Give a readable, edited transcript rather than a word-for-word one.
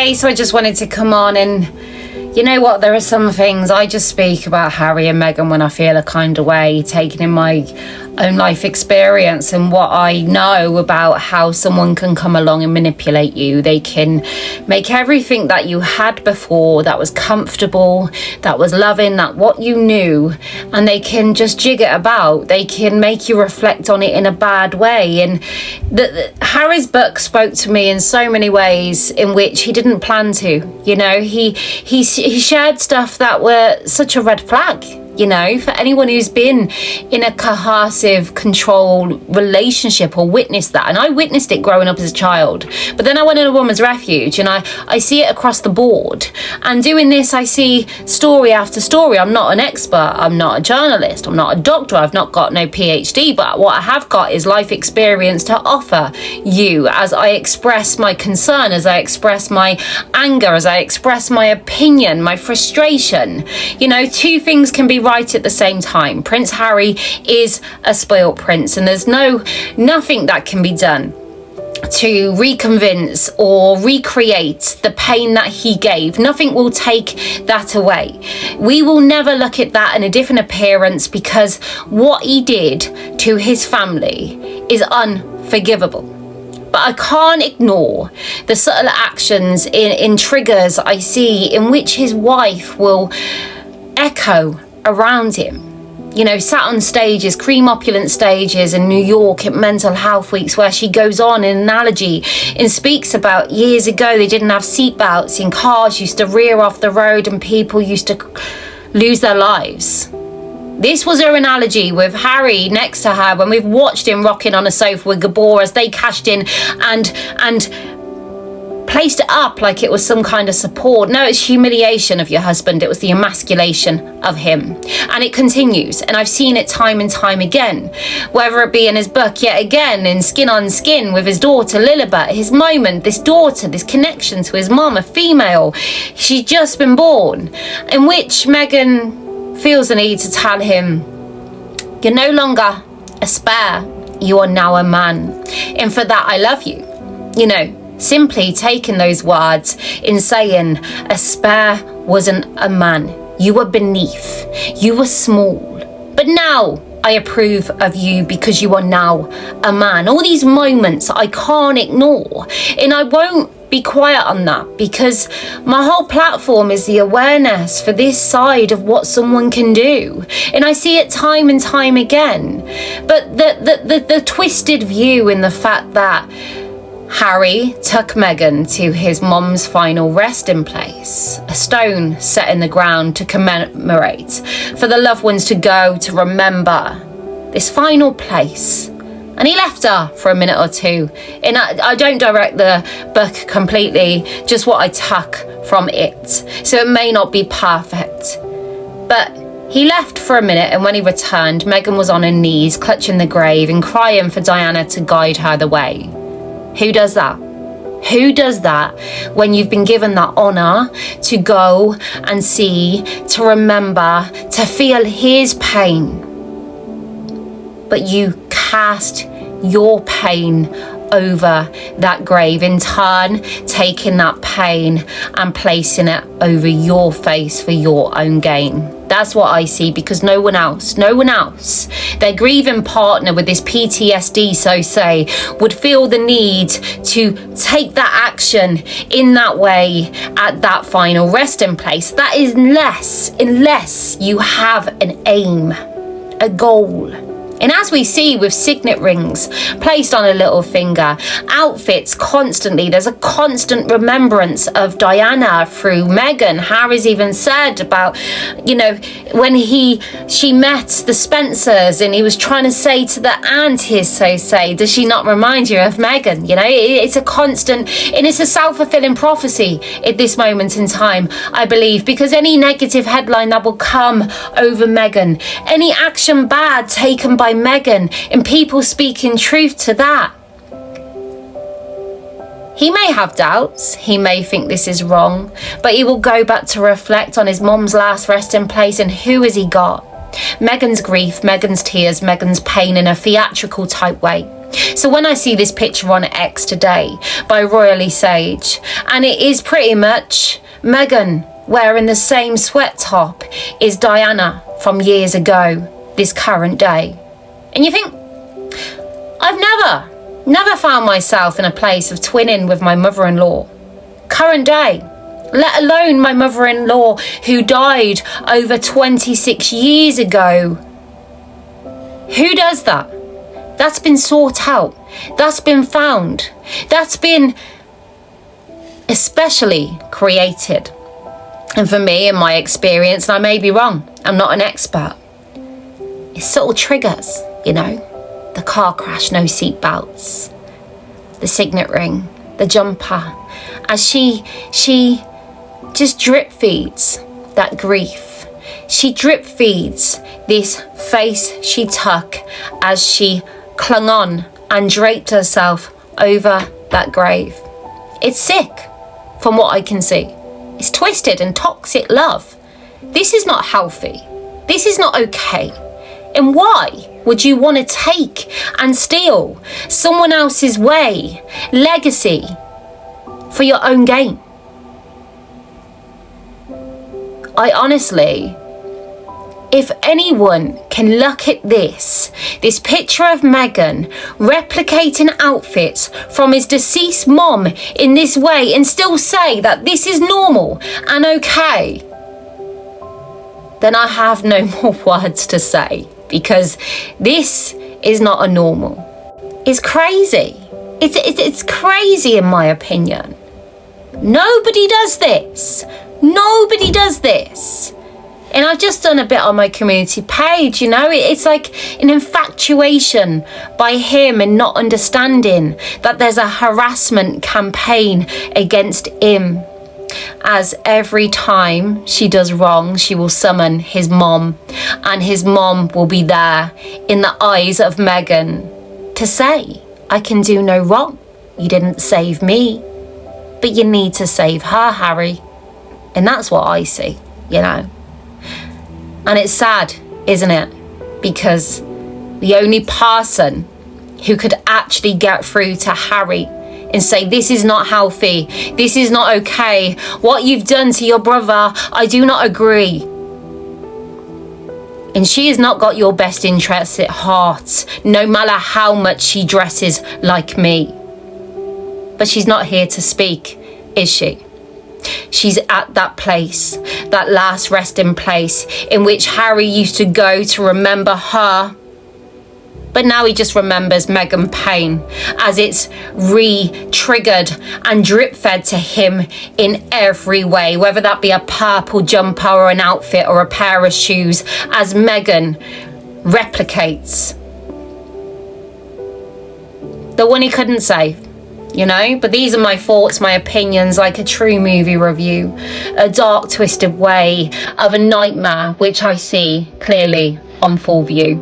today, so I just wanted to come on and, you know what, there are some things I just speak about Harry and Meghan when I feel a kind of way, taking in my own life experience and what I know about how someone can come along and manipulate you. They can make everything that you had before that was comfortable, that was loving, that what you knew, and they can just jig it about. They can make you reflect on it in a bad way. And Harry's book spoke to me in so many ways in which he didn't plan to. You know, he shared stuff that were such a red flag. You know, for anyone who's been in a coercive, controlled relationship or witnessed that. And I witnessed it growing up as a child. But then I went in a woman's refuge and I see it across the board. And doing this, I see story after story. I'm not an expert. I'm not a journalist. I'm not a doctor. I've not got no PhD. But what I have got is life experience to offer you as I express my concern, as I express my anger, as I express my opinion, my frustration. You know, two things can be right at the same time. Prince Harry is a spoilt prince, and there's nothing that can be done to reconvince or recreate the pain that he gave. Nothing will take that away. We will never look at that in a different appearance, because what he did to his family is unforgivable. But I can't ignore the subtle actions in triggers I see in which his wife will echo around him. You know, sat on stages, cream opulent stages in New York at mental health weeks, where she goes on in analogy and speaks about years ago they didn't have seatbelts and cars used to rear off the road and people used to lose their lives. This was her analogy with Harry next to her when we've watched him rocking on a sofa with Gabor as they cashed in and placed it up like it was some kind of support. No, it's humiliation of your husband. It was the emasculation of him. And it continues. And I've seen it time and time again, whether it be in his book, yet again, in Skin on Skin with his daughter Lilibet, his moment, this daughter, this connection to his mom, a female. She's just been born, in which Meghan feels the need to tell him, you're no longer a spare, you are now a man. And for that, I love you. You know, simply taking those words in saying a spare wasn't a man. You were beneath. You were small. But now I approve of you because you are now a man. All these moments I can't ignore. And I won't be quiet on that, because my whole platform is the awareness for this side of what someone can do. And I see it time and time again. But the twisted view in the fact that Harry took Meghan to his mom's final resting place, a stone set in the ground to commemorate, for the loved ones to go to remember this final place. And he left her for a minute or two. And I don't direct the book completely, just what I took from it. So it may not be perfect. But he left for a minute, and when he returned, Meghan was on her knees, clutching the grave and crying for Diana to guide her the way. Who does that? Who does that when you've been given that honour to go and see, to remember, to feel his pain? But you cast your pain over that grave, in turn taking that pain and placing it over your face for your own gain. That's what I see, because no one else, their grieving partner with this PTSD, so say, would feel the need to take that action in that way at that final resting place. That is unless you have an aim, a goal. And as we see with signet rings placed on a little finger, outfits constantly, there's a constant remembrance of Diana through Meghan. Harry's even said about, you know, when she met the Spencers and he was trying to say to the aunt, his so say, does she not remind you of Meghan? You know, it's a constant, and it's a self-fulfilling prophecy at this moment in time, I believe, because any negative headline that will come over Meghan, any action bad taken by Meghan, and people speaking truth to that. He may have doubts, he may think this is wrong, but he will go back to reflect on his mom's last resting place, and who has he got? Meghan's grief, Meghan's tears, Meghan's pain in a theatrical type way. So when I see this picture on X today by Royally Sage, and it is pretty much Meghan wearing the same sweat top as Diana from years ago, this current day. And you think, I've never found myself in a place of twinning with my mother-in-law, current day, let alone my mother-in-law who died over 26 years ago. Who does that? That's been sought out. That's been found. That's been especially created. And for me, in my experience, and I may be wrong, I'm not an expert, it's subtle triggers, you know, the car crash, no seat belts, the signet ring, the jumper, as she just drip feeds that grief. She drip feeds this face she took as she clung on and draped herself over that grave. It's sick, from what I can see. It's twisted and toxic love. This is not healthy. This is not okay. And why would you want to take and steal someone else's way, legacy, for your own gain? I honestly, if anyone can look at this picture of Meghan replicating outfits from his deceased mom in this way and still say that this is normal and okay, then I have no more words to say, because this is not a normal. It's crazy. It's crazy in my opinion. Nobody does this. Nobody does this. And I've just done a bit on my community page, you know, it's like an infatuation by him and not understanding that there's a harassment campaign against him. As every time she does wrong, she will summon his mom, and his mom will be there in the eyes of Meghan to say, I can do no wrong. You didn't save me, but you need to save her, Harry. And that's what I see, you know. And it's sad, isn't it? Because the only person who could actually get through to Harry and say, this is not healthy, this is not okay, what you've done to your brother, I do not agree. And she has not got your best interests at heart, no matter how much she dresses like me. But she's not here to speak, is she? She's at that place, that last resting place in which Harry used to go to remember her. But now he just remembers Meghan Payne as it's re-triggered and drip-fed to him in every way, whether that be a purple jumper or an outfit or a pair of shoes, as Meghan replicates the one he couldn't save. You know, but these are my thoughts, my opinions, like a true movie review, a dark, twisted way of a nightmare, which I see clearly on full view.